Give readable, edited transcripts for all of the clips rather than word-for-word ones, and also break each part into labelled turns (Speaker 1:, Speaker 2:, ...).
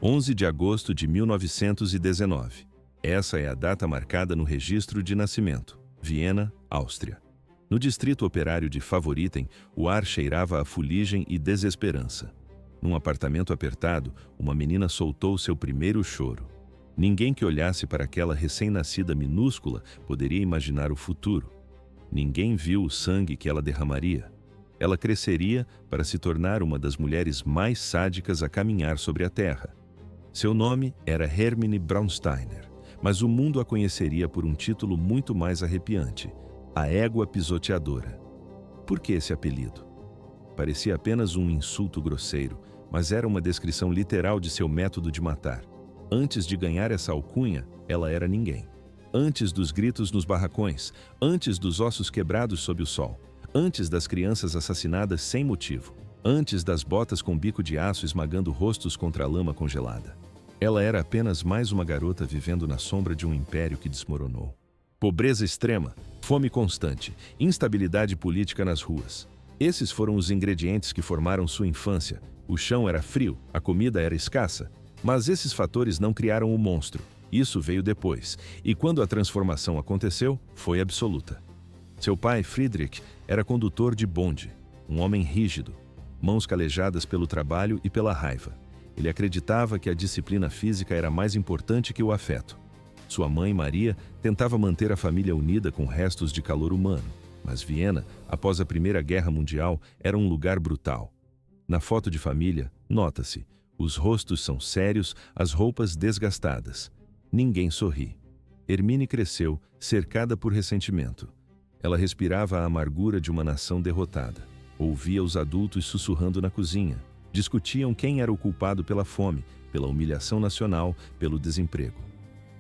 Speaker 1: 11 de agosto de 1919. Essa é a data marcada no registro de nascimento. Viena, Áustria. No distrito operário de Favoriten, o ar cheirava a fuligem e desesperança. Num apartamento apertado, uma menina soltou seu primeiro choro. Ninguém que olhasse para aquela recém-nascida minúscula poderia imaginar o futuro. Ninguém viu o sangue que ela derramaria. Ela cresceria para se tornar uma das mulheres mais sádicas a caminhar sobre a terra. Seu nome era Hermine Braunsteiner, mas o mundo a conheceria por um título muito mais arrepiante: a égua pisoteadora. Por que esse apelido? Parecia apenas um insulto grosseiro, mas era uma descrição literal de seu método de matar. Antes de ganhar essa alcunha, ela era ninguém. Antes dos gritos nos barracões, antes dos ossos quebrados sob o sol, antes das crianças assassinadas sem motivo, antes das botas com bico de aço esmagando rostos contra a lama congelada. Ela era apenas mais uma garota vivendo na sombra de um império que desmoronou. Pobreza extrema, fome constante, instabilidade política nas ruas. Esses foram os ingredientes que formaram sua infância. O chão era frio, a comida era escassa. Mas esses fatores não criaram o monstro. Isso veio depois. E quando a transformação aconteceu, foi absoluta. Seu pai, Friedrich, era condutor de bonde, um homem rígido, mãos calejadas pelo trabalho e pela raiva. Ele acreditava que a disciplina física era mais importante que o afeto. Sua mãe, Maria, tentava manter a família unida com restos de calor humano. Mas Viena, após a Primeira Guerra Mundial, era um lugar brutal. Na foto de família, nota-se: os rostos são sérios, as roupas desgastadas. Ninguém sorri. Hermine cresceu, cercada por ressentimento. Ela respirava a amargura de uma nação derrotada. Ouvia os adultos sussurrando na cozinha. Discutiam quem era o culpado pela fome, pela humilhação nacional, pelo desemprego.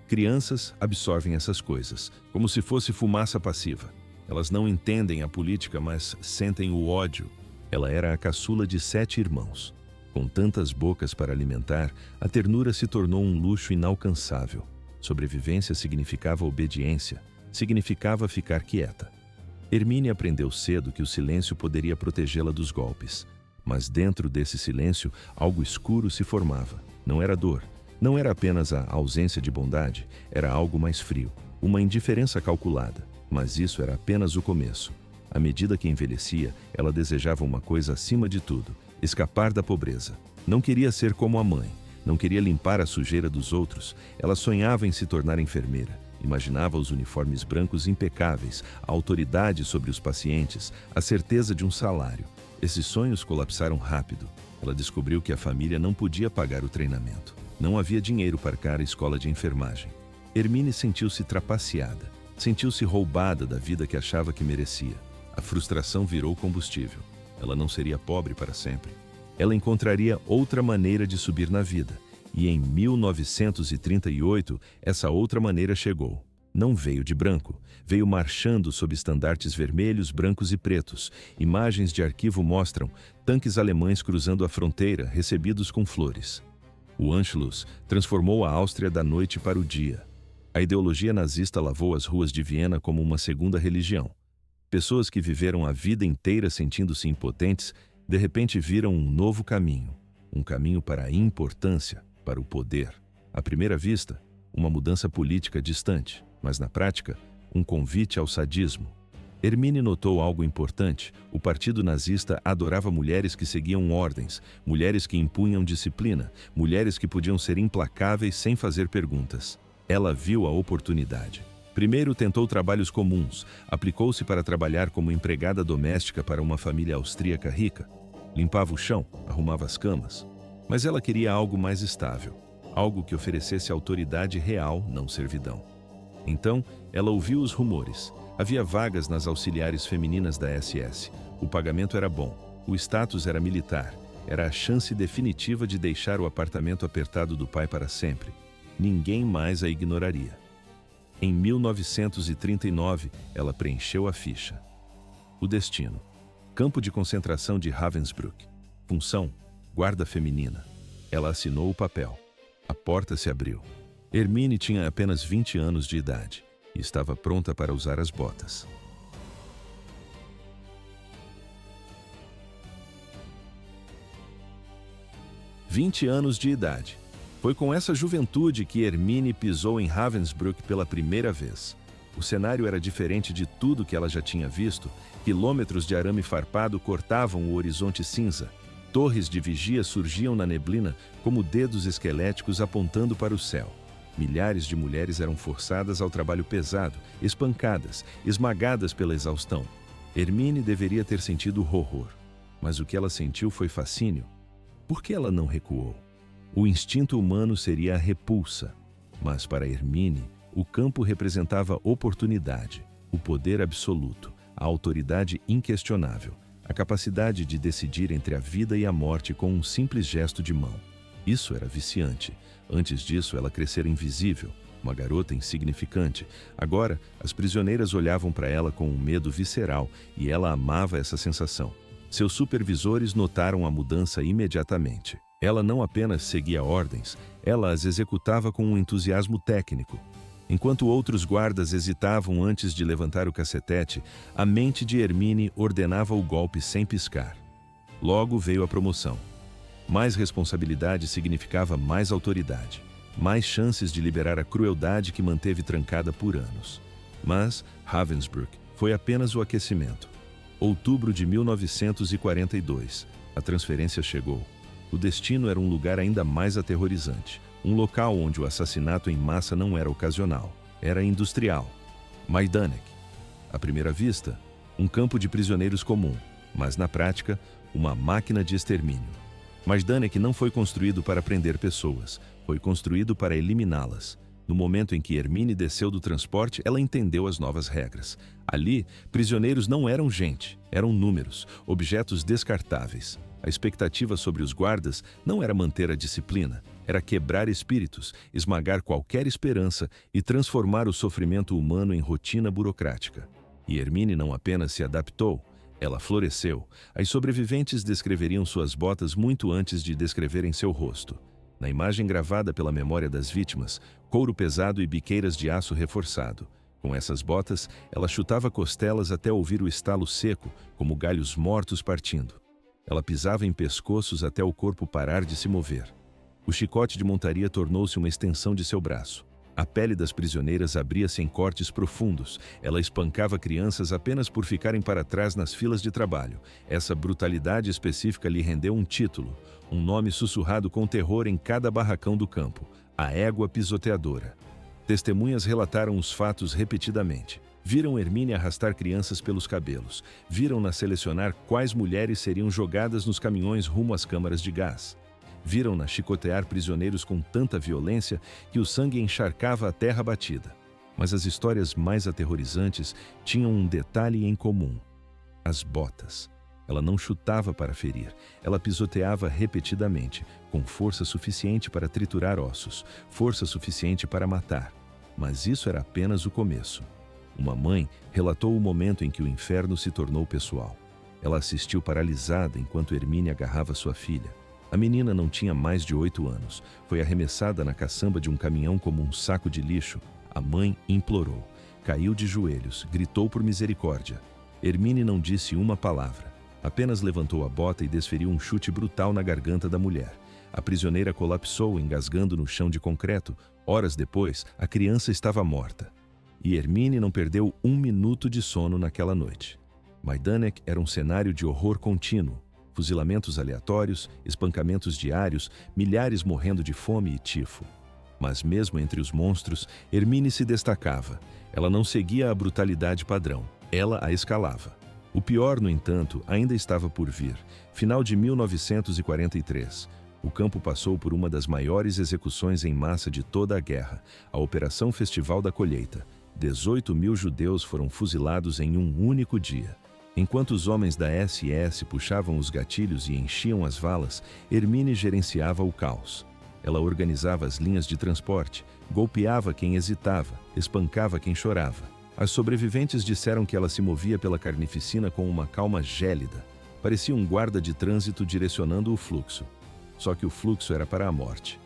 Speaker 1: Crianças absorvem essas coisas, como se fosse fumaça passiva. Elas não entendem a política, mas sentem o ódio. Ela era a caçula de 7 irmãos. Com tantas bocas para alimentar, a ternura se tornou um luxo inalcançável. Sobrevivência significava obediência, significava ficar quieta. Hermine aprendeu cedo que o silêncio poderia protegê-la dos golpes. Mas dentro desse silêncio, algo escuro se formava. Não era dor, não era apenas a ausência de bondade, era algo mais frio, uma indiferença calculada. Mas isso era apenas o começo. À medida que envelhecia, ela desejava uma coisa acima de tudo: escapar da pobreza. Não queria ser como a mãe, não queria limpar a sujeira dos outros. Ela sonhava em se tornar enfermeira. Imaginava os uniformes brancos impecáveis, a autoridade sobre os pacientes, a certeza de um salário. Esses sonhos colapsaram rápido. Ela descobriu que a família não podia pagar o treinamento. Não havia dinheiro para pagar a escola de enfermagem. Hermine sentiu-se trapaceada. Sentiu-se roubada da vida que achava que merecia. A frustração virou combustível. Ela não seria pobre para sempre. Ela encontraria outra maneira de subir na vida. E em 1938, essa outra maneira chegou. Não veio de branco. Veio marchando sob estandartes vermelhos, brancos e pretos. Imagens de arquivo mostram tanques alemães cruzando a fronteira, recebidos com flores. O Anschluss transformou a Áustria da noite para o dia. A ideologia nazista lavou as ruas de Viena como uma segunda religião. Pessoas que viveram a vida inteira sentindo-se impotentes, de repente viram um novo caminho. Um caminho para a importância, para o poder. À primeira vista, uma mudança política distante, mas na prática, um convite ao sadismo. Hermine notou algo importante: o partido nazista adorava mulheres que seguiam ordens, mulheres que impunham disciplina, mulheres que podiam ser implacáveis sem fazer perguntas. Ela viu a oportunidade. Primeiro tentou trabalhos comuns, aplicou-se para trabalhar como empregada doméstica para uma família austríaca rica. Limpava o chão, arrumava as camas. Mas ela queria algo mais estável, algo que oferecesse autoridade real, não servidão. Então, ela ouviu os rumores. Havia vagas nas auxiliares femininas da SS. O pagamento era bom, o status era militar. Era a chance definitiva de deixar o apartamento apertado do pai para sempre. Ninguém mais a ignoraria. Em 1939, ela preencheu a ficha. O destino: campo de concentração de Ravensbrück. Função: guarda feminina. Ela assinou o papel. A porta se abriu. Hermine tinha apenas 20 anos de idade e estava pronta para usar as botas. "20 anos de idade. Foi com essa juventude que Hermine pisou em Ravensbrück pela primeira vez. O cenário era diferente de tudo que ela já tinha visto. Quilômetros de arame farpado cortavam o horizonte cinza. Torres de vigia surgiam na neblina como dedos esqueléticos apontando para o céu. Milhares de mulheres eram forçadas ao trabalho pesado, espancadas, esmagadas pela exaustão. Hermine deveria ter sentido horror, mas o que ela sentiu foi fascínio. Por que ela não recuou? O instinto humano seria a repulsa, mas para Hermine, o campo representava oportunidade, o poder absoluto, a autoridade inquestionável, a capacidade de decidir entre a vida e a morte com um simples gesto de mão. Isso era viciante. Antes disso, ela crescera invisível, uma garota insignificante. Agora, as prisioneiras olhavam para ela com um medo visceral e ela amava essa sensação. Seus supervisores notaram a mudança imediatamente. Ela não apenas seguia ordens, ela as executava com um entusiasmo técnico. Enquanto outros guardas hesitavam antes de levantar o cacetete, a mente de Hermine ordenava o golpe sem piscar. Logo veio a promoção. Mais responsabilidade significava mais autoridade, mais chances de liberar a crueldade que manteve trancada por anos. Mas Ravensbrück foi apenas o aquecimento. Outubro de 1942, a transferência chegou. O destino era um lugar ainda mais aterrorizante, um local onde o assassinato em massa não era ocasional, era industrial. Majdanek. À primeira vista, um campo de prisioneiros comum, mas na prática, uma máquina de extermínio. Majdanek não foi construído para prender pessoas, foi construído para eliminá-las. No momento em que Hermine desceu do transporte, ela entendeu as novas regras. Ali, prisioneiros não eram gente, eram números, objetos descartáveis. A expectativa sobre os guardas não era manter a disciplina, era quebrar espíritos, esmagar qualquer esperança e transformar o sofrimento humano em rotina burocrática. E Hermine não apenas se adaptou, ela floresceu. As sobreviventes descreveriam suas botas muito antes de descreverem seu rosto. Na imagem gravada pela memória das vítimas, couro pesado e biqueiras de aço reforçado. Com essas botas, ela chutava costelas até ouvir o estalo seco, como galhos mortos partindo. Ela pisava em pescoços até o corpo parar de se mover. O chicote de montaria tornou-se uma extensão de seu braço. A pele das prisioneiras abria-se em cortes profundos. Ela espancava crianças apenas por ficarem para trás nas filas de trabalho. Essa brutalidade específica lhe rendeu um título, um nome sussurrado com terror em cada barracão do campo: a égua pisoteadora. Testemunhas relataram os fatos repetidamente. Viram Hermine arrastar crianças pelos cabelos. Viram-na selecionar quais mulheres seriam jogadas nos caminhões rumo às câmaras de gás. Viram-na chicotear prisioneiros com tanta violência que o sangue encharcava a terra batida. Mas as histórias mais aterrorizantes tinham um detalhe em comum: as botas. Ela não chutava para ferir, ela pisoteava repetidamente, com força suficiente para triturar ossos, força suficiente para matar. Mas isso era apenas o começo. Uma mãe relatou o momento em que o inferno se tornou pessoal. Ela assistiu paralisada enquanto Hermine agarrava sua filha. A menina não tinha mais de 8 anos. Foi arremessada na caçamba de um caminhão como um saco de lixo. A mãe implorou. Caiu de joelhos, gritou por misericórdia. Hermine não disse uma palavra. Apenas levantou a bota e desferiu um chute brutal na garganta da mulher. A prisioneira colapsou, engasgando no chão de concreto. Horas depois, a criança estava morta. E Hermine não perdeu um minuto de sono naquela noite. Majdanek era um cenário de horror contínuo. Fuzilamentos aleatórios, espancamentos diários, milhares morrendo de fome e tifo. Mas mesmo entre os monstros, Hermine se destacava. Ela não seguia a brutalidade padrão, ela a escalava. O pior, no entanto, ainda estava por vir. Final de 1943. O campo passou por uma das maiores execuções em massa de toda a guerra, a Operação Festival da Colheita. 18.000 judeus foram fuzilados em um único dia. Enquanto os homens da SS puxavam os gatilhos e enchiam as valas, Hermine gerenciava o caos. Ela organizava as linhas de transporte, golpeava quem hesitava, espancava quem chorava. As sobreviventes disseram que ela se movia pela carnificina com uma calma gélida. Parecia um guarda de trânsito direcionando o fluxo. Só que o fluxo era para a morte.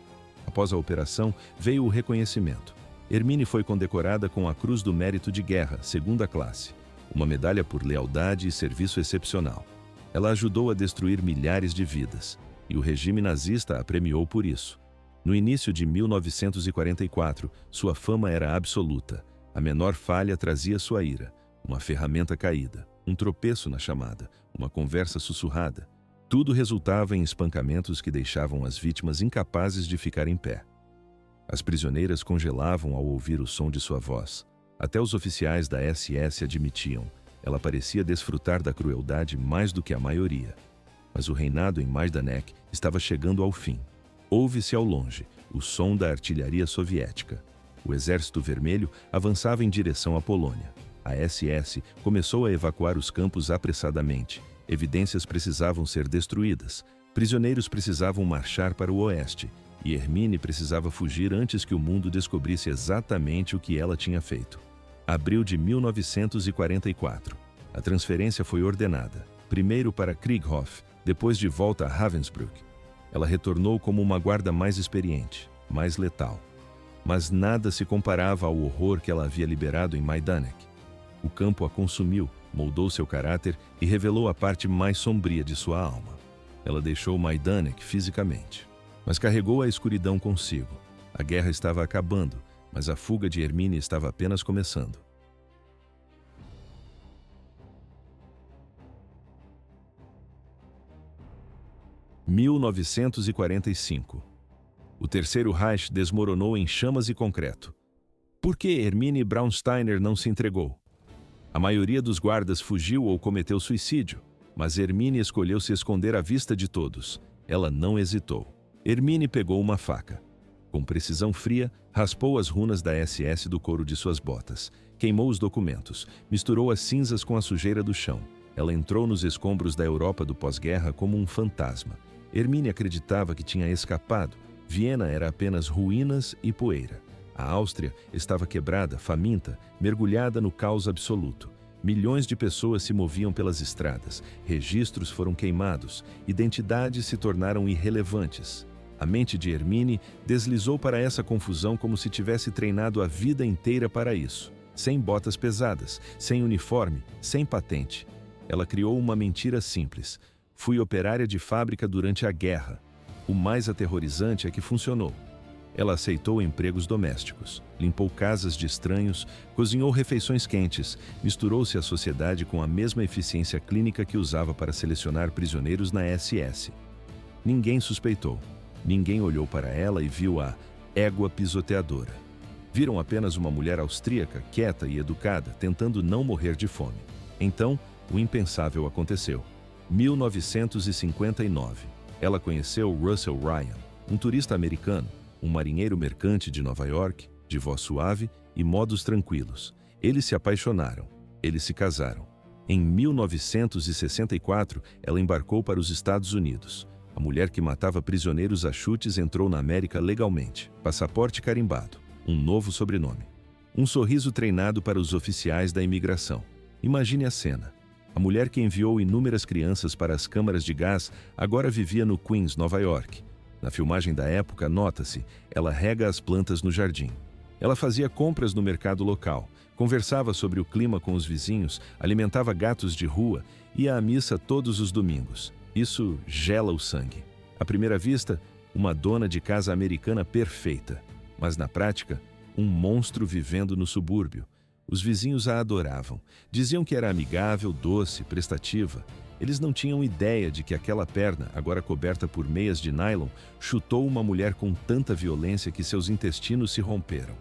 Speaker 1: Após a operação, veio o reconhecimento. Hermine foi condecorada com a Cruz do Mérito de Guerra, segunda classe. Uma medalha por lealdade e serviço excepcional. Ela ajudou a destruir milhares de vidas, e o regime nazista a premiou por isso. No início de 1944, sua fama era absoluta. A menor falha trazia sua ira. Uma ferramenta caída, um tropeço na chamada, uma conversa sussurrada. Tudo resultava em espancamentos que deixavam as vítimas incapazes de ficar em pé. As prisioneiras congelavam ao ouvir o som de sua voz. Até os oficiais da SS admitiam. Ela parecia desfrutar da crueldade mais do que a maioria. Mas o reinado em Majdanek estava chegando ao fim. Ouve-se ao longe o som da artilharia soviética. O Exército Vermelho avançava em direção à Polônia. A SS começou a evacuar os campos apressadamente. Evidências precisavam ser destruídas. Prisioneiros precisavam marchar para o oeste. E Hermine precisava fugir antes que o mundo descobrisse exatamente o que ela tinha feito. Abril de 1944. A transferência foi ordenada. Primeiro para Krieghof, depois de volta a Ravensbrück. Ela retornou como uma guarda mais experiente, mais letal. Mas nada se comparava ao horror que ela havia liberado em Majdanek. O campo a consumiu, moldou seu caráter e revelou a parte mais sombria de sua alma. Ela deixou Majdanek fisicamente, mas carregou a escuridão consigo. A guerra estava acabando, mas a fuga de Hermine estava apenas começando. – 1945. O Terceiro Reich desmoronou em chamas e concreto. Por que Hermine Braunsteiner não se entregou? A maioria dos guardas fugiu ou cometeu suicídio, mas Hermine escolheu se esconder à vista de todos. Ela não hesitou. Hermine pegou uma faca. Com precisão fria, raspou as runas da SS do couro de suas botas, queimou os documentos, misturou as cinzas com a sujeira do chão. Ela entrou nos escombros da Europa do pós-guerra como um fantasma. Hermine acreditava que tinha escapado. Viena era apenas ruínas e poeira. A Áustria estava quebrada, faminta, mergulhada no caos absoluto. Milhões de pessoas se moviam pelas estradas, registros foram queimados, identidades se tornaram irrelevantes. A mente de Hermine deslizou para essa confusão como se tivesse treinado a vida inteira para isso. Sem botas pesadas, sem uniforme, sem patente. Ela criou uma mentira simples. Fui operária de fábrica durante a guerra. O mais aterrorizante é que funcionou. Ela aceitou empregos domésticos, limpou casas de estranhos, cozinhou refeições quentes, misturou-se à sociedade com a mesma eficiência clínica que usava para selecionar prisioneiros na SS. Ninguém suspeitou. Ninguém olhou para ela e viu a égua pisoteadora. Viram apenas uma mulher austríaca, quieta e educada, tentando não morrer de fome. Então, o impensável aconteceu. 1959. Ela conheceu Russell Ryan, um turista americano, um marinheiro mercante de Nova York, de voz suave e modos tranquilos. Eles se apaixonaram. Eles se casaram. Em 1964, ela embarcou para os Estados Unidos. A mulher que matava prisioneiros a chutes entrou na América legalmente. Passaporte carimbado. Um novo sobrenome. Um sorriso treinado para os oficiais da imigração. Imagine a cena. A mulher que enviou inúmeras crianças para as câmaras de gás agora vivia no Queens, Nova York. Na filmagem da época, nota-se, ela rega as plantas no jardim. Ela fazia compras no mercado local, conversava sobre o clima com os vizinhos, alimentava gatos de rua, ia à missa todos os domingos. Isso gela o sangue. À primeira vista, uma dona de casa americana perfeita, mas na prática, um monstro vivendo no subúrbio. Os vizinhos a adoravam. Diziam que era amigável, doce, prestativa. Eles não tinham ideia de que aquela perna, agora coberta por meias de nylon, chutou uma mulher com tanta violência que seus intestinos se romperam.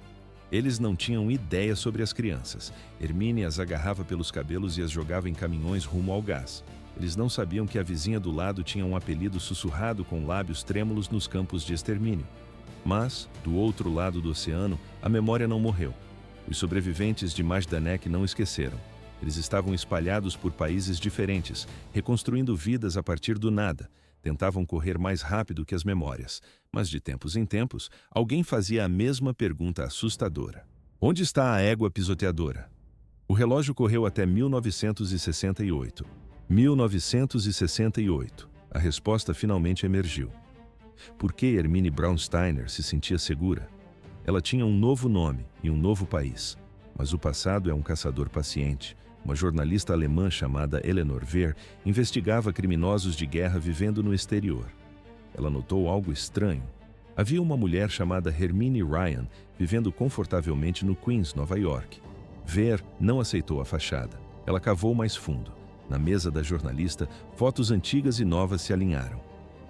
Speaker 1: Eles não tinham ideia sobre as crianças. Hermine as agarrava pelos cabelos e as jogava em caminhões rumo ao gás. Eles não sabiam que a vizinha do lado tinha um apelido sussurrado com lábios trêmulos nos campos de extermínio. Mas, do outro lado do oceano, a memória não morreu. Os sobreviventes de Majdanek não esqueceram. Eles estavam espalhados por países diferentes, reconstruindo vidas a partir do nada. Tentavam correr mais rápido que as memórias, mas de tempos em tempos, alguém fazia a mesma pergunta assustadora. Onde está a égua pisoteadora? O relógio correu até 1968. 1968. A resposta finalmente emergiu. Por que Hermine Braunsteiner se sentia segura? Ela tinha um novo nome e um novo país. Mas o passado é um caçador paciente. Uma jornalista alemã chamada Eleanor Wehr investigava criminosos de guerra vivendo no exterior. Ela notou algo estranho. Havia uma mulher chamada Hermine Ryan vivendo confortavelmente no Queens, Nova York. Ver não aceitou a fachada. Ela cavou mais fundo. Na mesa da jornalista, fotos antigas e novas se alinharam.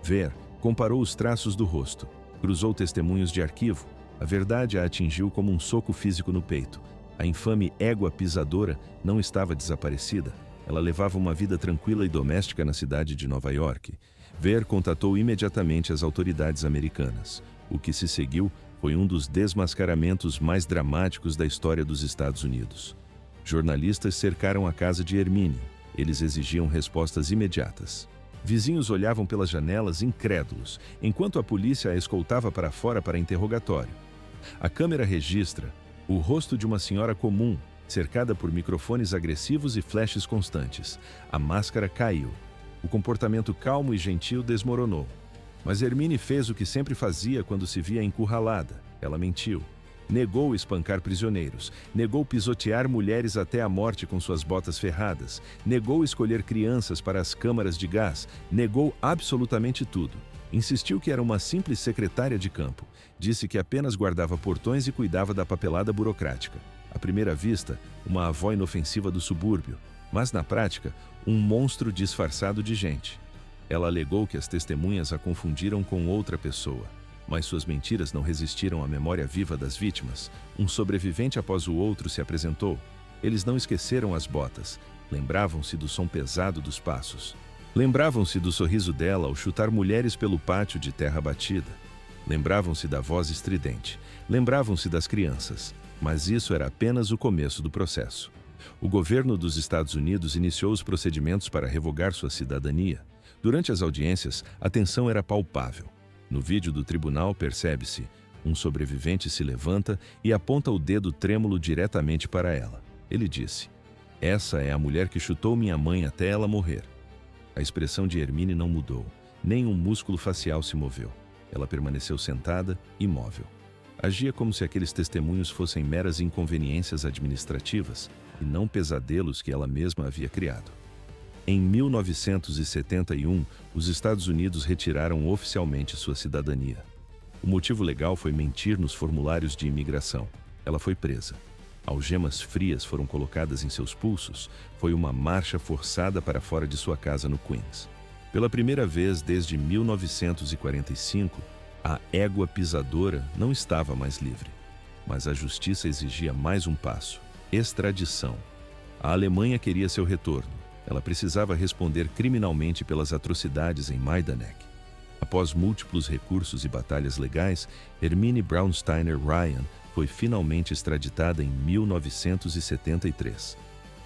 Speaker 1: Ver comparou os traços do rosto. Cruzou testemunhos de arquivo. A verdade a atingiu como um soco físico no peito. A infame égua pisadora não estava desaparecida. Ela levava uma vida tranquila e doméstica na cidade de Nova York. Ver contatou imediatamente as autoridades americanas. O que se seguiu foi um dos desmascaramentos mais dramáticos da história dos Estados Unidos. Jornalistas cercaram a casa de Hermine. Eles exigiam respostas imediatas. Vizinhos olhavam pelas janelas incrédulos, enquanto a polícia a escoltava para fora para interrogatório. A câmera registra o rosto de uma senhora comum, cercada por microfones agressivos e flashes constantes. A máscara caiu. O comportamento calmo e gentil desmoronou. Mas Hermine fez o que sempre fazia quando se via encurralada. Ela mentiu. Negou espancar prisioneiros. Negou pisotear mulheres até a morte com suas botas ferradas. Negou escolher crianças para as câmaras de gás. Negou absolutamente tudo. Insistiu que era uma simples secretária de campo. Disse que apenas guardava portões e cuidava da papelada burocrática. À primeira vista, uma avó inofensiva do subúrbio. Mas na prática, um monstro disfarçado de gente. Ela alegou que as testemunhas a confundiram com outra pessoa. Mas suas mentiras não resistiram à memória viva das vítimas. Um sobrevivente após o outro se apresentou. Eles não esqueceram as botas. Lembravam-se do som pesado dos passos. Lembravam-se do sorriso dela ao chutar mulheres pelo pátio de terra batida. Lembravam-se da voz estridente. Lembravam-se das crianças. Mas isso era apenas o começo do processo. O governo dos Estados Unidos iniciou os procedimentos para revogar sua cidadania. Durante as audiências, a tensão era palpável. No vídeo do tribunal, percebe-se, um sobrevivente se levanta e aponta o dedo trêmulo diretamente para ela. Ele disse: "Essa é a mulher que chutou minha mãe até ela morrer." A expressão de Hermine não mudou, nem um músculo facial se moveu. Ela permaneceu sentada, imóvel. Agia como se aqueles testemunhos fossem meras inconveniências administrativas e não pesadelos que ela mesma havia criado. Em 1971, os Estados Unidos retiraram oficialmente sua cidadania. O motivo legal foi mentir nos formulários de imigração. Ela foi presa. Algemas frias foram colocadas em seus pulsos. Foi uma marcha forçada para fora de sua casa no Queens. Pela primeira vez desde 1945, a égua pisadora não estava mais livre. Mas a justiça exigia mais um passo: extradição. A Alemanha queria seu retorno. Ela precisava responder criminalmente pelas atrocidades em Majdanek. Após múltiplos recursos e batalhas legais, Hermine Braunsteiner Ryan foi finalmente extraditada em 1973.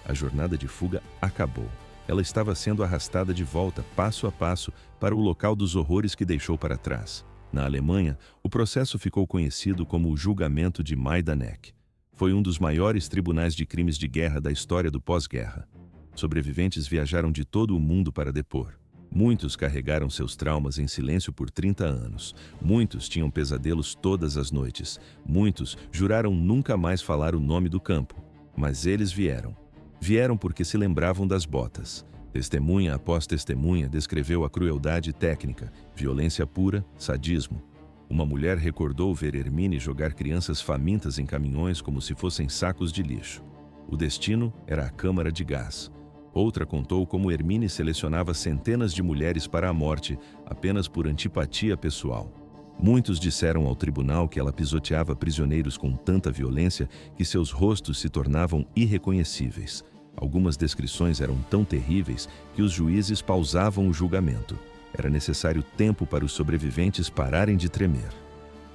Speaker 1: A jornada de fuga acabou. Ela estava sendo arrastada de volta, passo a passo, para o local dos horrores que deixou para trás. Na Alemanha, o processo ficou conhecido como o Julgamento de Majdanek. Foi um dos maiores tribunais de crimes de guerra da história do pós-guerra. Sobreviventes viajaram de todo o mundo para depor. Muitos carregaram seus traumas em silêncio por 30 anos. Muitos tinham pesadelos todas as noites. Muitos juraram nunca mais falar o nome do campo. Mas eles vieram. Vieram porque se lembravam das botas. Testemunha após testemunha descreveu a crueldade técnica, violência pura, sadismo. Uma mulher recordou ver Hermine jogar crianças famintas em caminhões como se fossem sacos de lixo. O destino era a câmara de gás. Outra contou como Hermine selecionava centenas de mulheres para a morte apenas por antipatia pessoal. Muitos disseram ao tribunal que ela pisoteava prisioneiros com tanta violência que seus rostos se tornavam irreconhecíveis. Algumas descrições eram tão terríveis que os juízes pausavam o julgamento. Era necessário tempo para os sobreviventes pararem de tremer.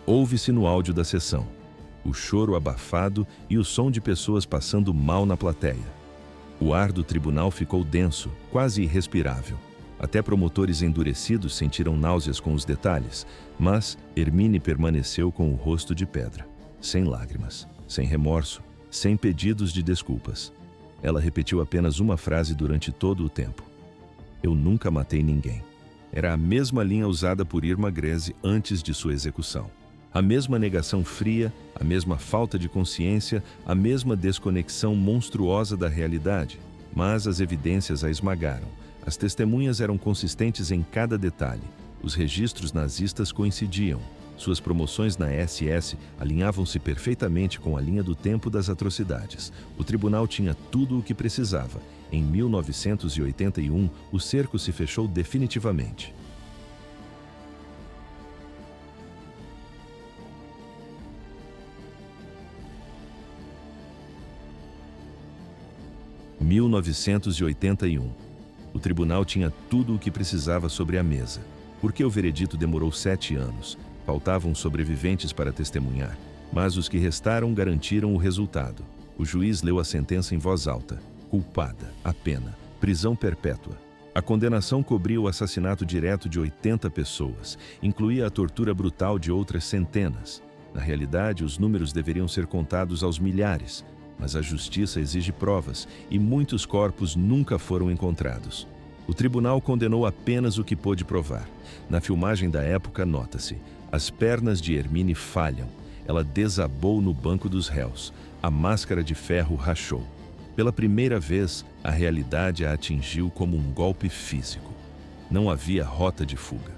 Speaker 1: Ouve-se no áudio da sessão o choro abafado e o som de pessoas passando mal na plateia. O ar do tribunal ficou denso, quase irrespirável. Até promotores endurecidos sentiram náuseas com os detalhes, mas Hermine permaneceu com o rosto de pedra, sem lágrimas, sem remorso, sem pedidos de desculpas. Ela repetiu apenas uma frase durante todo o tempo: "Eu nunca matei ninguém." Era a mesma linha usada por Irma Grese antes de sua execução. A mesma negação fria, a mesma falta de consciência, a mesma desconexão monstruosa da realidade. Mas as evidências a esmagaram. As testemunhas eram consistentes em cada detalhe. Os registros nazistas coincidiam. Suas promoções na SS alinhavam-se perfeitamente com a linha do tempo das atrocidades. O tribunal tinha tudo o que precisava. Em 1981, o cerco se fechou definitivamente. Em 1981. O tribunal tinha tudo o que precisava sobre a mesa. Por que o veredito demorou 7 anos? Faltavam sobreviventes para testemunhar, mas os que restaram garantiram o resultado. O juiz leu a sentença em voz alta. Culpada, a pena, prisão perpétua. A condenação cobria o assassinato direto de 80 pessoas, incluía a tortura brutal de outras centenas. Na realidade, os números deveriam ser contados aos milhares, mas a justiça exige provas e muitos corpos nunca foram encontrados. O tribunal condenou apenas o que pôde provar. Na filmagem da época, nota-se: as pernas de Hermine falham. Ela desabou no banco dos réus. A máscara de ferro rachou. Pela primeira vez, a realidade a atingiu como um golpe físico. Não havia rota de fuga.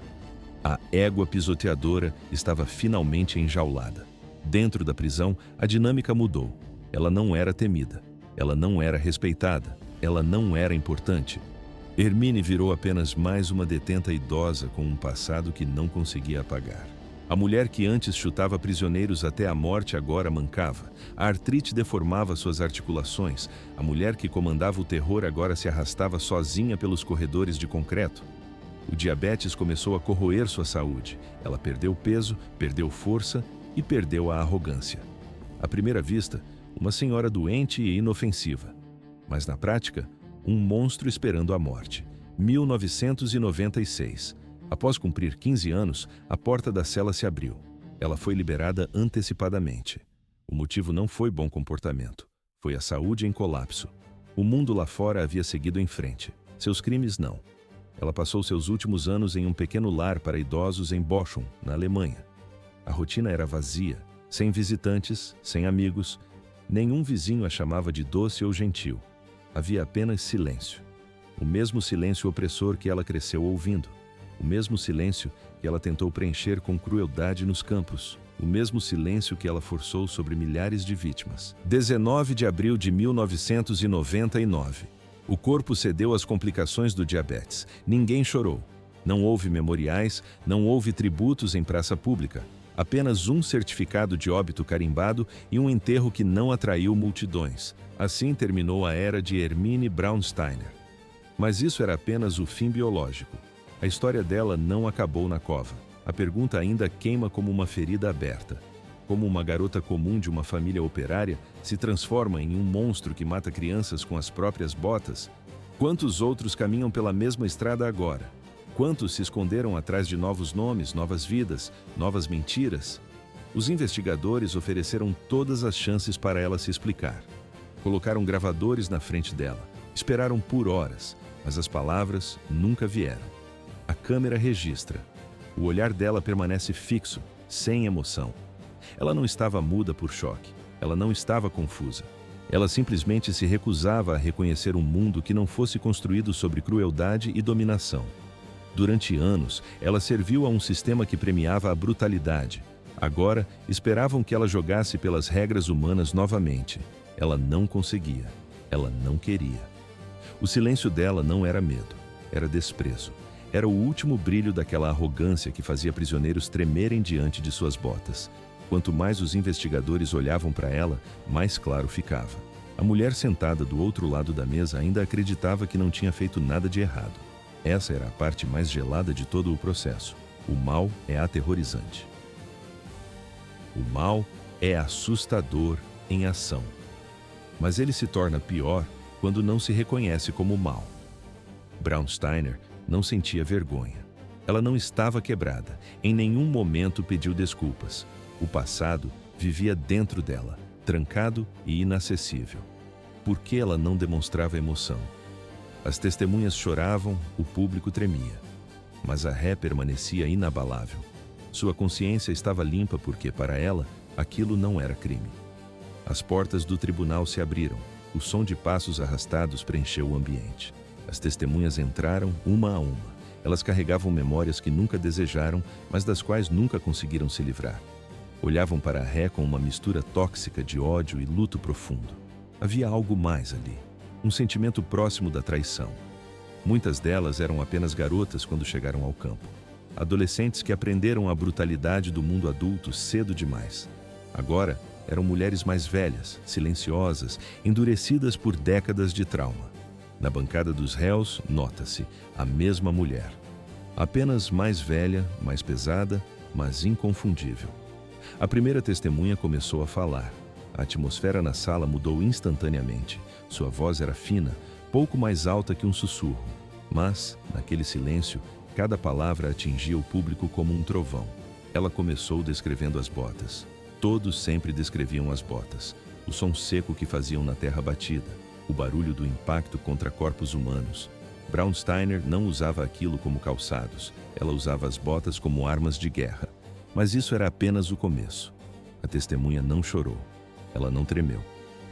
Speaker 1: A égua pisoteadora estava finalmente enjaulada. Dentro da prisão, a dinâmica mudou. Ela não era temida. Ela não era respeitada. Ela não era importante. Hermine virou apenas mais uma detenta idosa com um passado que não conseguia apagar. A mulher que antes chutava prisioneiros até a morte agora mancava. A artrite deformava suas articulações. A mulher que comandava o terror agora se arrastava sozinha pelos corredores de concreto. O diabetes começou a corroer sua saúde. Ela perdeu peso, perdeu força e perdeu a arrogância. À primeira vista, uma senhora doente e inofensiva. Mas na prática, um monstro esperando a morte. 1996. Após cumprir 15 anos, a porta da cela se abriu. Ela foi liberada antecipadamente. O motivo não foi bom comportamento. Foi a saúde em colapso. O mundo lá fora havia seguido em frente. Seus crimes não. Ela passou seus últimos anos em um pequeno lar para idosos em Bochum, na Alemanha. A rotina era vazia, sem visitantes, sem amigos. Nenhum vizinho a chamava de doce ou gentil. Havia apenas silêncio. O mesmo silêncio opressor que ela cresceu ouvindo. O mesmo silêncio que ela tentou preencher com crueldade nos campos. O mesmo silêncio que ela forçou sobre milhares de vítimas. 19 de abril de 1999. O corpo cedeu às complicações do diabetes. Ninguém chorou. Não houve memoriais, não houve tributos em praça pública. Apenas um certificado de óbito carimbado e um enterro que não atraiu multidões. Assim terminou a era de Hermine Braunsteiner. Mas isso era apenas o fim biológico. A história dela não acabou na cova. A pergunta ainda queima como uma ferida aberta. Como uma garota comum de uma família operária se transforma em um monstro que mata crianças com as próprias botas? Quantos outros caminham pela mesma estrada agora? Quantos se esconderam atrás de novos nomes, novas vidas, novas mentiras? Os investigadores ofereceram todas as chances para ela se explicar. Colocaram gravadores na frente dela. Esperaram por horas, mas as palavras nunca vieram. A câmera registra. O olhar dela permanece fixo, sem emoção. Ela não estava muda por choque. Ela não estava confusa. Ela simplesmente se recusava a reconhecer um mundo que não fosse construído sobre crueldade e dominação. Durante anos, ela serviu a um sistema que premiava a brutalidade. Agora, esperavam que ela jogasse pelas regras humanas novamente. Ela não conseguia. Ela não queria. O silêncio dela não era medo. Era desprezo. Era o último brilho daquela arrogância que fazia prisioneiros tremerem diante de suas botas. Quanto mais os investigadores olhavam para ela, mais claro ficava. A mulher sentada do outro lado da mesa ainda acreditava que não tinha feito nada de errado. Essa era a parte mais gelada de todo o processo. O mal é aterrorizante. O mal é assustador em ação. Mas ele se torna pior quando não se reconhece como mal. Braunsteiner não sentia vergonha. Ela não estava quebrada. Em nenhum momento pediu desculpas. O passado vivia dentro dela, trancado e inacessível. Por que ela não demonstrava emoção? As testemunhas choravam, o público tremia. Mas a ré permanecia inabalável. Sua consciência estava limpa porque, para ela, aquilo não era crime. As portas do tribunal se abriram. O som de passos arrastados preencheu o ambiente. As testemunhas entraram uma a uma. Elas carregavam memórias que nunca desejaram, mas das quais nunca conseguiram se livrar. Olhavam para a ré com uma mistura tóxica de ódio e luto profundo. Havia algo mais ali, um sentimento próximo da traição. Muitas delas eram apenas garotas quando chegaram ao campo. Adolescentes que aprenderam a brutalidade do mundo adulto cedo demais. Agora, eram mulheres mais velhas, silenciosas, endurecidas por décadas de trauma. Na bancada dos réus, nota-se, a mesma mulher. Apenas mais velha, mais pesada, mas inconfundível. A primeira testemunha começou a falar. A atmosfera na sala mudou instantaneamente. Sua voz era fina, pouco mais alta que um sussurro. Mas, naquele silêncio, cada palavra atingia o público como um trovão. Ela começou descrevendo as botas. Todos sempre descreviam as botas. O som seco que faziam na terra batida. O barulho do impacto contra corpos humanos. Braunsteiner não usava aquilo como calçados. Ela usava as botas como armas de guerra. Mas isso era apenas o começo. A testemunha não chorou. Ela não tremeu.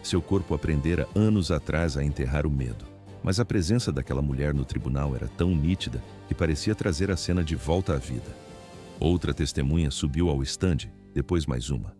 Speaker 1: Seu corpo aprendera anos atrás a enterrar o medo. Mas a presença daquela mulher no tribunal era tão nítida que parecia trazer a cena de volta à vida. Outra testemunha subiu ao estande, depois mais uma.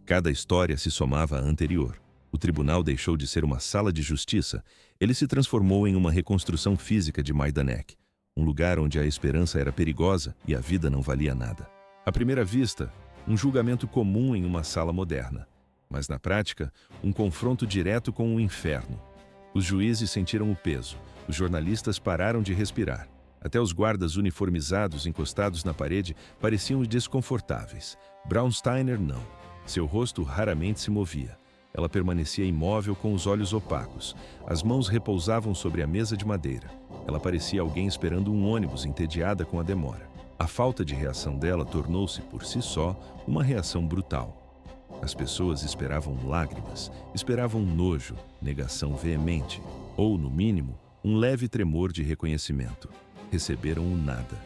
Speaker 1: Cada história se somava à anterior. O tribunal deixou de ser uma sala de justiça. Ele se transformou em uma reconstrução física de Majdanek, um lugar onde a esperança era perigosa e a vida não valia nada. À primeira vista, um julgamento comum em uma sala moderna. Mas na prática, um confronto direto com o inferno. Os juízes sentiram o peso. Os jornalistas pararam de respirar. Até os guardas uniformizados encostados na parede pareciam desconfortáveis. Braunsteiner não. Seu rosto raramente se movia. Ela permanecia imóvel com os olhos opacos. As mãos repousavam sobre a mesa de madeira. Ela parecia alguém esperando um ônibus, entediada com a demora. A falta de reação dela tornou-se, por si só, uma reação brutal. As pessoas esperavam lágrimas, esperavam nojo, negação veemente, ou, no mínimo, um leve tremor de reconhecimento. Receberam o nada.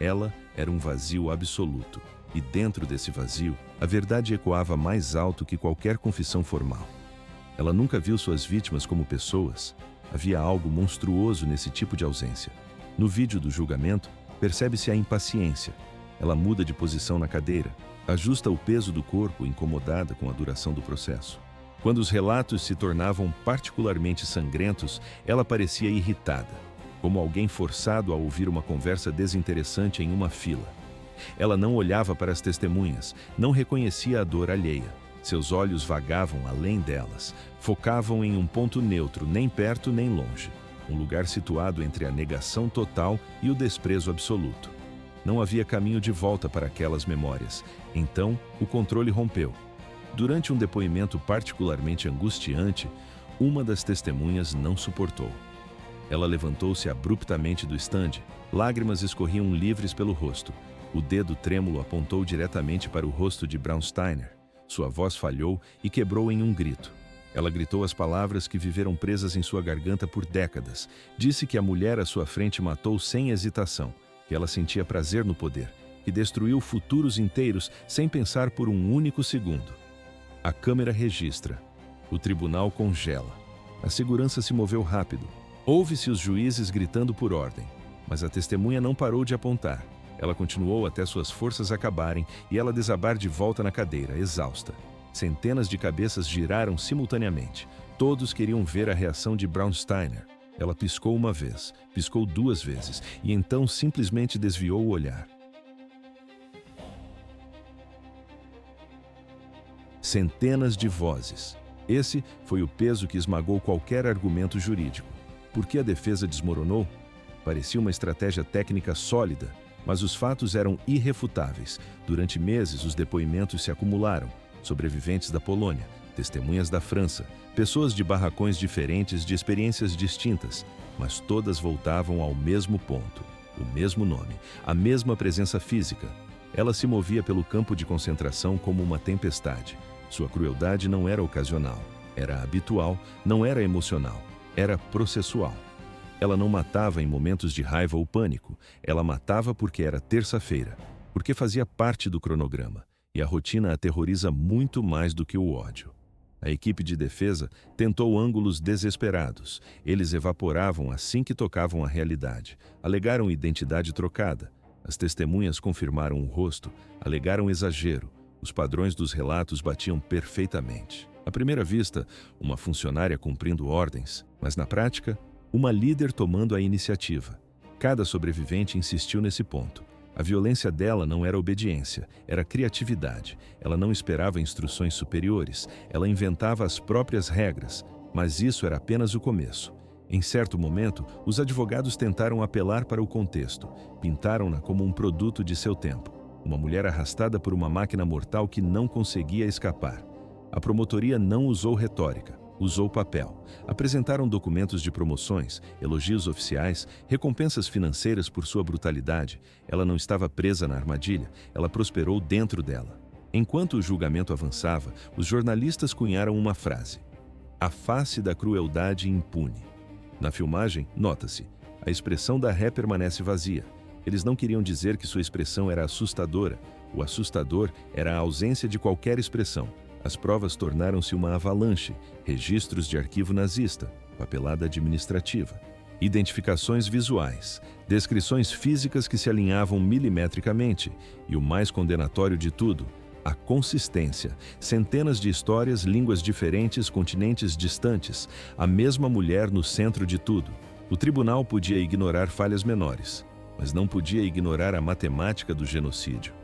Speaker 1: Ela era um vazio absoluto. E dentro desse vazio, a verdade ecoava mais alto que qualquer confissão formal. Ela nunca viu suas vítimas como pessoas. Havia algo monstruoso nesse tipo de ausência. No vídeo do julgamento, percebe-se a impaciência. Ela muda de posição na cadeira, ajusta o peso do corpo, incomodada com a duração do processo. Quando os relatos se tornavam particularmente sangrentos, ela parecia irritada, como alguém forçado a ouvir uma conversa desinteressante em uma fila. Ela não olhava para as testemunhas, não reconhecia a dor alheia. Seus olhos vagavam além delas, focavam em um ponto neutro, nem perto nem longe. Um lugar situado entre a negação total e o desprezo absoluto. Não havia caminho de volta para aquelas memórias. Então, o controle rompeu. Durante um depoimento particularmente angustiante, uma das testemunhas não suportou. Ela levantou-se abruptamente do estande. Lágrimas escorriam livres pelo rosto. O dedo trêmulo apontou diretamente para o rosto de Braunsteiner. Sua voz falhou e quebrou em um grito. Ela gritou as palavras que viveram presas em sua garganta por décadas. Disse que a mulher à sua frente matou sem hesitação, que ela sentia prazer no poder, que destruiu futuros inteiros sem pensar por um único segundo. A câmera registra. O tribunal congela. A segurança se moveu rápido. Ouve-se os juízes gritando por ordem, mas a testemunha não parou de apontar. Ela continuou até suas forças acabarem e ela desabar de volta na cadeira, exausta. Centenas de cabeças giraram simultaneamente. Todos queriam ver a reação de Braunsteiner. Ela piscou uma vez, piscou duas vezes e então simplesmente desviou o olhar. Centenas de vozes. Esse foi o peso que esmagou qualquer argumento jurídico. Por que a defesa desmoronou? Parecia uma estratégia técnica sólida, mas os fatos eram irrefutáveis. Durante meses, os depoimentos se acumularam. Sobreviventes da Polônia, testemunhas da França, pessoas de barracões diferentes, de experiências distintas, mas todas voltavam ao mesmo ponto, o mesmo nome, a mesma presença física. Ela se movia pelo campo de concentração como uma tempestade. Sua crueldade não era ocasional, era habitual, não era emocional, era processual. Ela não matava em momentos de raiva ou pânico, ela matava porque era terça-feira, porque fazia parte do cronograma, e a rotina aterroriza muito mais do que o ódio. A equipe de defesa tentou ângulos desesperados. Eles evaporavam assim que tocavam a realidade. Alegaram identidade trocada. As testemunhas confirmaram o rosto, alegaram exagero. Os padrões dos relatos batiam perfeitamente. À primeira vista, uma funcionária cumprindo ordens, mas na prática, uma líder tomando a iniciativa. Cada sobrevivente insistiu nesse ponto. A violência dela não era obediência, era criatividade. Ela não esperava instruções superiores, ela inventava as próprias regras, mas isso era apenas o começo. Em certo momento, os advogados tentaram apelar para o contexto, pintaram-na como um produto de seu tempo, uma mulher arrastada por uma máquina mortal que não conseguia escapar. A promotoria não usou retórica, usou papel. Apresentaram documentos de promoções, elogios oficiais, recompensas financeiras por sua brutalidade. Ela não estava presa na armadilha, ela prosperou dentro dela. Enquanto o julgamento avançava, os jornalistas cunharam uma frase: "A face da crueldade impune". Na filmagem, nota-se, a expressão da ré permanece vazia. Eles não queriam dizer que sua expressão era assustadora. O assustador era a ausência de qualquer expressão. As provas tornaram-se uma avalanche, registros de arquivo nazista, papelada administrativa, identificações visuais, descrições físicas que se alinhavam milimetricamente e, o mais condenatório de tudo, a consistência. Centenas de histórias, línguas diferentes, continentes distantes, a mesma mulher no centro de tudo. O tribunal podia ignorar falhas menores, mas não podia ignorar a matemática do genocídio.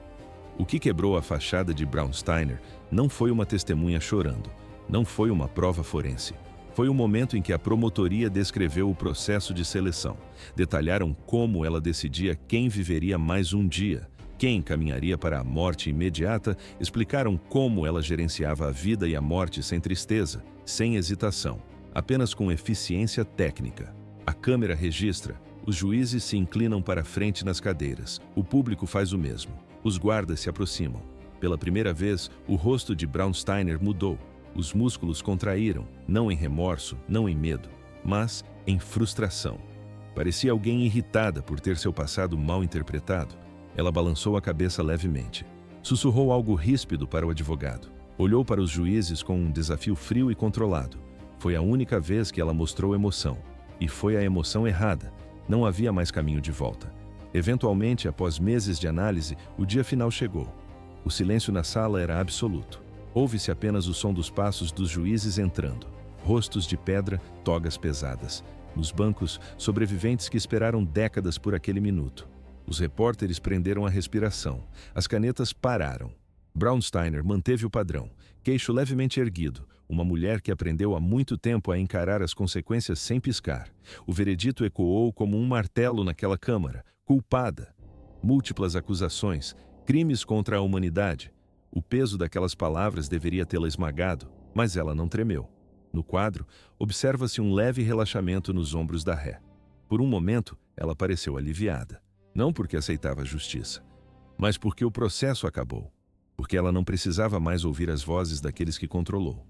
Speaker 1: O que quebrou a fachada de Braunsteiner não foi uma testemunha chorando, não foi uma prova forense. Foi o momento em que a promotoria descreveu o processo de seleção. Detalharam como ela decidia quem viveria mais um dia, quem caminharia para a morte imediata, explicaram como ela gerenciava a vida e a morte sem tristeza, sem hesitação, apenas com eficiência técnica. A câmera registra, os juízes se inclinam para frente nas cadeiras, o público faz o mesmo. Os guardas se aproximam. Pela primeira vez, o rosto de Braunsteiner mudou. Os músculos contraíram, não em remorso, não em medo, mas em frustração. Parecia alguém irritada por ter seu passado mal interpretado. Ela balançou a cabeça levemente. Sussurrou algo ríspido para o advogado. Olhou para os juízes com um desafio frio e controlado. Foi a única vez que ela mostrou emoção. E foi a emoção errada. Não havia mais caminho de volta. Eventualmente, após meses de análise, o dia final chegou. O silêncio na sala era absoluto. Ouve-se apenas o som dos passos dos juízes entrando. Rostos de pedra, togas pesadas. Nos bancos, sobreviventes que esperaram décadas por aquele minuto. Os repórteres prenderam a respiração. As canetas pararam. Braunsteiner manteve o padrão, queixo levemente erguido, uma mulher que aprendeu há muito tempo a encarar as consequências sem piscar. O veredito ecoou como um martelo naquela câmara. Culpada. Múltiplas acusações, crimes contra a humanidade. O peso daquelas palavras deveria tê-la esmagado, mas ela não tremeu. No quadro, observa-se um leve relaxamento nos ombros da ré. Por um momento, ela pareceu aliviada. Não porque aceitava a justiça, mas porque o processo acabou. Porque ela não precisava mais ouvir as vozes daqueles que controlou.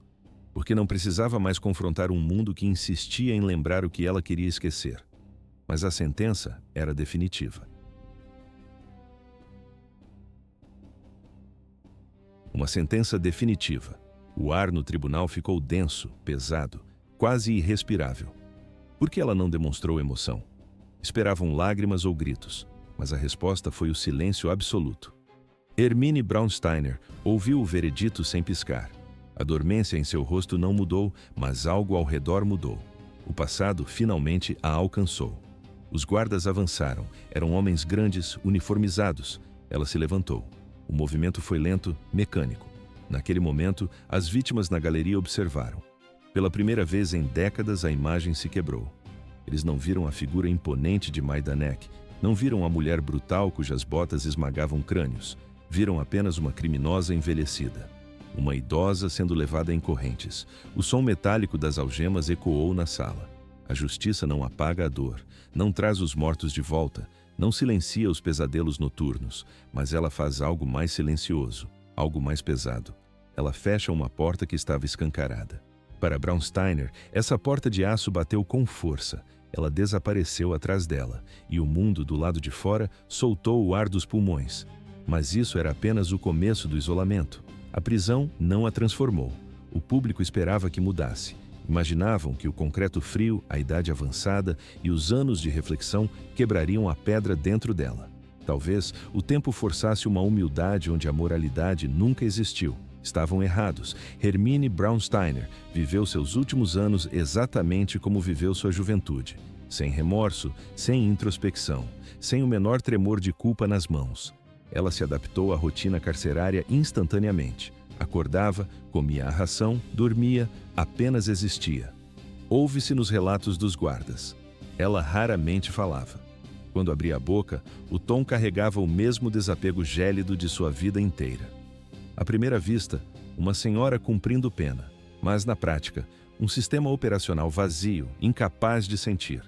Speaker 1: Porque não precisava mais confrontar um mundo que insistia em lembrar o que ela queria esquecer. Mas a sentença era definitiva. Uma sentença definitiva. O ar no tribunal ficou denso, pesado, quase irrespirável. Por que ela não demonstrou emoção? Esperavam lágrimas ou gritos, mas a resposta foi o silêncio absoluto. Hermine Braunsteiner ouviu o veredito sem piscar. A dormência em seu rosto não mudou, mas algo ao redor mudou. O passado finalmente a alcançou. Os guardas avançaram. Eram homens grandes, uniformizados. Ela se levantou. O movimento foi lento, mecânico. Naquele momento, as vítimas na galeria observaram. Pela primeira vez em décadas, a imagem se quebrou. Eles não viram a figura imponente de Majdanek, não viram a mulher brutal cujas botas esmagavam crânios. Viram apenas uma criminosa envelhecida. Uma idosa sendo levada em correntes. O som metálico das algemas ecoou na sala. A justiça não apaga a dor, não traz os mortos de volta, não silencia os pesadelos noturnos, mas ela faz algo mais silencioso, algo mais pesado. Ela fecha uma porta que estava escancarada. Para Braunsteiner, essa porta de aço bateu com força. Ela desapareceu atrás dela, e o mundo do lado de fora soltou o ar dos pulmões. Mas isso era apenas o começo do isolamento. A prisão não a transformou. O público esperava que mudasse. Imaginavam que o concreto frio, a idade avançada e os anos de reflexão quebrariam a pedra dentro dela. Talvez o tempo forçasse uma humildade onde a moralidade nunca existiu. Estavam errados. Hermine Braunsteiner viveu seus últimos anos exatamente como viveu sua juventude. Sem remorso, sem introspecção, sem o menor tremor de culpa nas mãos. Ela se adaptou à rotina carcerária instantaneamente. Acordava, comia a ração, dormia, apenas existia. Ouve-se nos relatos dos guardas. Ela raramente falava. Quando abria a boca, o tom carregava o mesmo desapego gélido de sua vida inteira. À primeira vista, uma senhora cumprindo pena, mas na prática, um sistema operacional vazio, incapaz de sentir.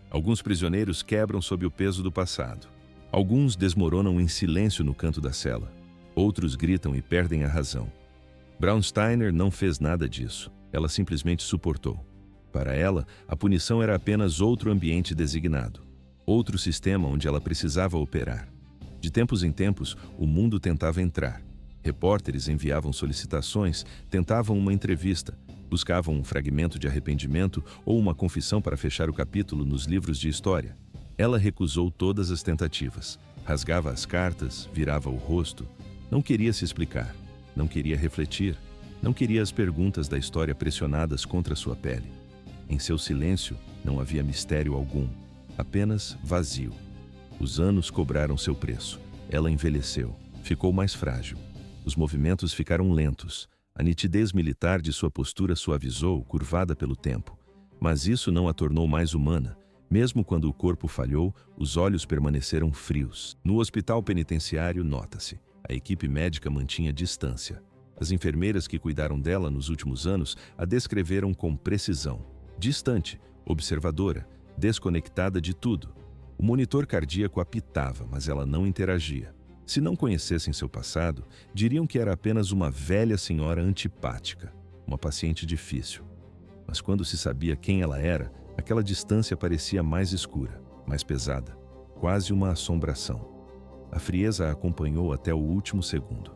Speaker 1: Alguns prisioneiros quebram sob o peso do passado. Alguns desmoronam em silêncio no canto da cela. Outros gritam e perdem a razão. Braunsteiner não fez nada disso. Ela simplesmente suportou. Para ela, a punição era apenas outro ambiente designado. Outro sistema onde ela precisava operar. De tempos em tempos, o mundo tentava entrar. Repórteres enviavam solicitações, tentavam uma entrevista, buscavam um fragmento de arrependimento ou uma confissão para fechar o capítulo nos livros de história. Ela recusou todas as tentativas. Rasgava as cartas, virava o rosto. Não queria se explicar. Não queria refletir. Não queria as perguntas da história pressionadas contra sua pele. Em seu silêncio, não havia mistério algum. Apenas vazio. Os anos cobraram seu preço. Ela envelheceu. Ficou mais frágil. Os movimentos ficaram lentos. A nitidez militar de sua postura suavizou, curvada pelo tempo. Mas isso não a tornou mais humana. Mesmo quando o corpo falhou, os olhos permaneceram frios. No hospital penitenciário, nota-se. A equipe médica mantinha distância. As enfermeiras que cuidaram dela nos últimos anos a descreveram com precisão. Distante, observadora, desconectada de tudo. O monitor cardíaco apitava, mas ela não interagia. Se não conhecessem seu passado, diriam que era apenas uma velha senhora antipática, uma paciente difícil. Mas quando se sabia quem ela era, aquela distância parecia mais escura, mais pesada, quase uma assombração. A frieza a acompanhou até o último segundo.